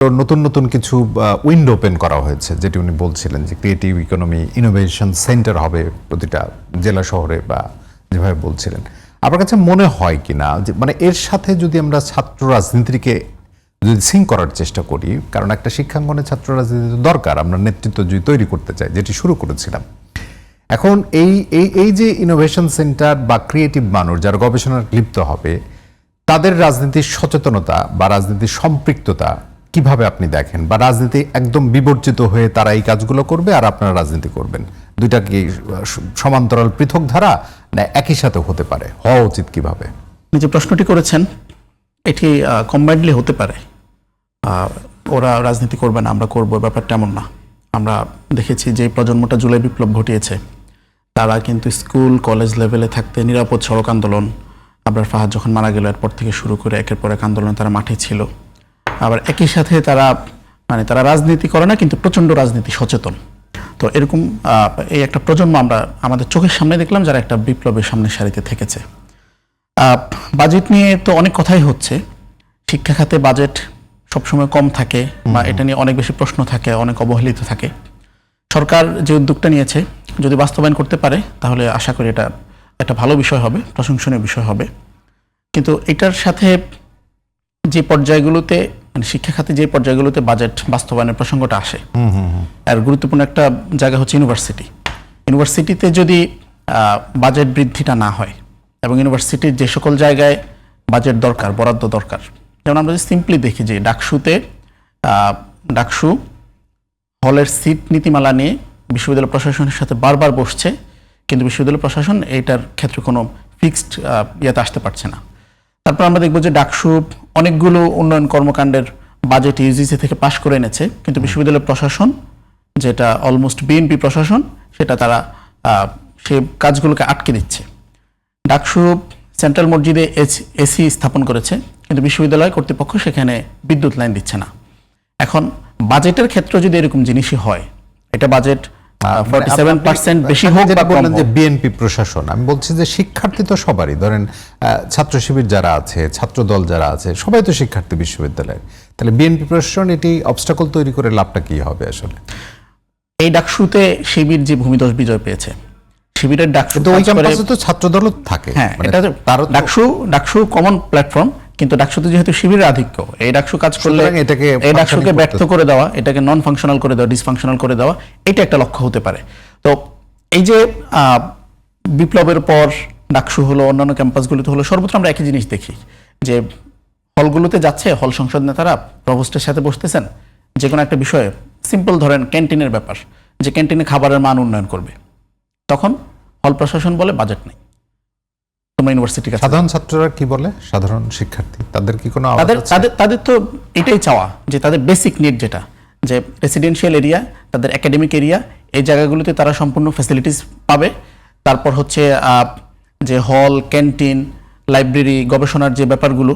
তো নতুন নতুন কিছু উইন্ডো ওপেন করা হয়েছে, যেটি উনি বলছিলেন যে ক্রিয়েটিভ ইকোনমি ইনোভেশন সেন্টার হবে প্রতিটা জেলা শহরে, বা যেভাবে বলছিলেন। আপনার কাছে মনে হয় কিনা যে মানে এর সাথে যদি আমরা ছাত্র রাজনীতিকে যদি সিঙ্ক করার চেষ্টা করি, কারণ একটা শিক্ষাঙ্গনে ছাত্র রাজনীতি দরকার, আমরা নেতৃত্ব যদি তৈরি করতে চাই, যেটি শুরু করেছিলাম। এখন এই যে ইনোভেশন সেন্টার বা ক্রিয়েটিভ মানুষ যারা গবেষণার লিপ্ত হবে, তাদের রাজনীতির সচেতনতা বা রাজনীতির সম্পৃক্ততা কিভাবে আপনি দেখেন, বা রাজনীতি একদম বিবর্জিত হয়ে তারা এই কাজগুলো করবে আর আপনারা রাজনীতি করবেন, দুইটা কি সমান্তরাল পৃথক ধারা না একই সাথে হতে পারে, হওয়া উচিত কিভাবে? আপনি যে প্রশ্নটি করেছেন এটি কম্বাইন্ডলি হতে পারে। ওরা রাজনীতি করবে না আমরা করবো, ব্যাপারটা এমন না। আমরা দেখেছি যে প্রজন্মটা জুলাই বিপ্লব ঘটিয়েছে, তারা কিন্তু স্কুল কলেজ লেভেলে থাকতে নিরাপদ সড়ক আন্দোলন, আবার ফাহাদ যখন মারা গেল এরপর থেকে শুরু করে একের পর এক আন্দোলন তারা মাঠে ছিল। আবার একই সাথে তারা রাজনীতি করে না, কিন্তু প্রচণ্ড রাজনীতি সচেতন। তো এরকম এই একটা প্রজন্ম আমরা আমাদের চোখের সামনে দেখলাম যারা একটা বিপ্লবের সামনে সারিতে থেকেছে। বাজেট নিয়ে তো অনেক কথাই হচ্ছে। শিক্ষা খাতে বাজেট সবসময় কম থাকে বা এটা নিয়ে অনেক বেশি প্রশ্ন থাকে, অনেক অবহেলিত থাকে। সরকার যে উদ্যোগটা নিয়েছে যদি বাস্তবায়ন করতে পারে তাহলে আশা করি এটা একটা ভালো বিষয় হবে, প্রশংসনীয় বিষয় হবে। কিন্তু এটার সাথে যে পর্যায়গুলোতে মানে শিক্ষা খাতে যে পর্যায়গুলোতে বাজেট বাস্তবায়নের প্রসঙ্গটা আসে, আর গুরুত্বপূর্ণ একটা জায়গা হচ্ছে ইউনিভার্সিটিতে যদি বাজেট বৃদ্ধিটা না হয় এবং ইউনিভার্সিটির যে সকল জায়গায় বাজেট দরকার, বরাদ্দ দরকার, যেমন আমরা যদি সিম্পলি দেখি যে ডাকসু হলের সিট নীতিমালা নিয়ে বিশ্ববিদ্যালয় প্রশাসনের সাথে বারবার বসছে, কিন্তু বিশ্ববিদ্যালয় প্রশাসন এইটার ক্ষেত্রে কোনো ফিক্সড ইয়েতে আসতে পারছে না। তারপর আমরা দেখব যে ডাকসু অনেকগুলো উন্নয়ন কর্মকাণ্ডের বাজেট ইউজিসি থেকে পাশ করে এনেছে, কিন্তু বিশ্ববিদ্যালয় প্রশাসন যেটা অলমোস্ট বিএনপি প্রশাসন, সেটা তারা সেই কাজগুলোকে আটকে দিচ্ছে। ডাকসু সেন্ট্রাল মসজিদে এসি স্থাপন করেছে, কিন্তু বিশ্ববিদ্যালয় কর্তৃপক্ষ সেখানে বিদ্যুৎ লাইন দিচ্ছে না। এখন বাজেটের ক্ষেত্রে যদি এরকম জিনিসই হয়, এটা বাজেট 47% বেশি হোক বা কম হোক, যে বিএনপি প্রশাসন, আমি বলছি যে শিক্ষার্থী তো সবারই, ধরেন ছাত্র শিবির যারা আছে, ছাত্র দল যারা আছে, সবাই তো শিক্ষার্থী বিশ্ববিদ্যালয়ের। তাহলে বিএনপি প্রশাসন এটি অবস্টাকল তৈরি করে লাভটা কি হবে আসলে? এই ডাকসুতে শিবির যে ভূমিধস বিজয় পেয়েছে, শিবিরের ডাকসু তো ছাত্র দল থাকে। হ্যাঁ, এটা ডাকসু কমন প্ল্যাটফর্ম, কিন্তু ডাকসুতে যেহেতু শিবিরের আধিক্য, এই ডাকসু কাজ করলে এই ডাকসুকে ব্যর্থ করে দেওয়া, এটাকে নন ফাংশনাল করে দেওয়া, ডিসফাংশনাল করে দেওয়া, এটা একটা লক্ষ্য হতে পারে। তো এই যে বিপ্লবের পর ডাকসু হলো, অন্যান্য ক্যাম্পাসগুলোতে হলো, সর্বত্র আমরা একই জিনিস দেখি যে হলগুলোতে যাচ্ছে, হল সংসদ নেতারা প্রভোস্টের সাথে বসতেছেন, যে কোনো একটা বিষয়ে সিম্পল ধরেন ক্যান্টিনের ব্যাপার, যে ক্যান্টিনে খাবারের মান উন্নয়ন করবে, তখন হল প্রশাসন বলে বাজেট নেই। সাধারণ ছাত্ররা কি বলে? সাধারণ শিক্ষার্থী তাদের কি কোনো তাদের তো এটাই চাওয়া যে তাদের বেসিক নিড, যেটা যে রেসিডেন্সিয়াল এরিয়া, তাদের একাডেমিক এরিয়া, এই জায়গাগুলোতে তারা সম্পূর্ণ ফ্যাসিলিটিস পাবে। তারপর হচ্ছে যে হল, ক্যান্টিন, লাইব্রেরি, গবেষণার যে ব্যাপারগুলো,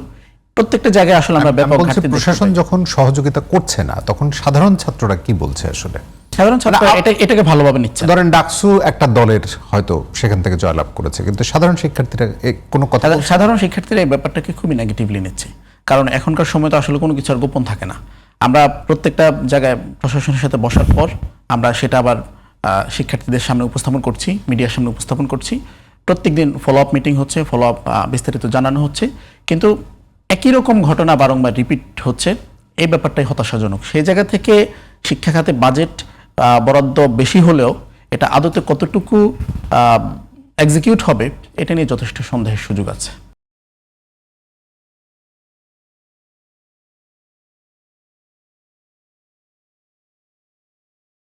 প্রত্যেকটা জায়গায় আসলে আমরা ব্যাপক ঘাটতি। প্রশাসন যখন সহযোগিতা করছে না, তখন সাধারণ ছাত্ররা কি বলছে আসলে? সাধারণ ছাত্ররা এটাকে ভালোভাবে নিচ্ছে। ধরেন ডাকসু একটা দলের হয়তো সেখান থেকে জয়লাভ করেছে, কিন্তু সাধারণ শিক্ষার্থীরা কোনো কথা, সাধারণ শিক্ষার্থীরা এই ব্যাপারটাকে খুবই নেগেটিভলি নিচ্ছে। কারণ এখনকার সময় তো আসলে কোনো কিছু আর গোপন থাকে না। আমরা প্রত্যেকটা জায়গায় প্রশাসনের সাথে বসার পর আমরা সেটা আবার শিক্ষার্থীদের সামনে উপস্থাপন করছি, মিডিয়ার সামনে উপস্থাপন করছি। প্রত্যেকদিন ফলো আপ মিটিং হচ্ছে, ফলো আপ বিস্তারিত জানানো হচ্ছে, কিন্তু একই রকম ঘটনা বারংবার রিপিট হচ্ছে। এই ব্যাপারটাই হতাশাজনক। সেই জায়গা থেকে শিক্ষা খাতে বাজেট বরাদ্দ বেশি হলেও এটা আদতে কতটুকু এক্সিকিউট হবে, এটা নিয়ে যথেষ্ট সন্দেহের সুযোগ আছে।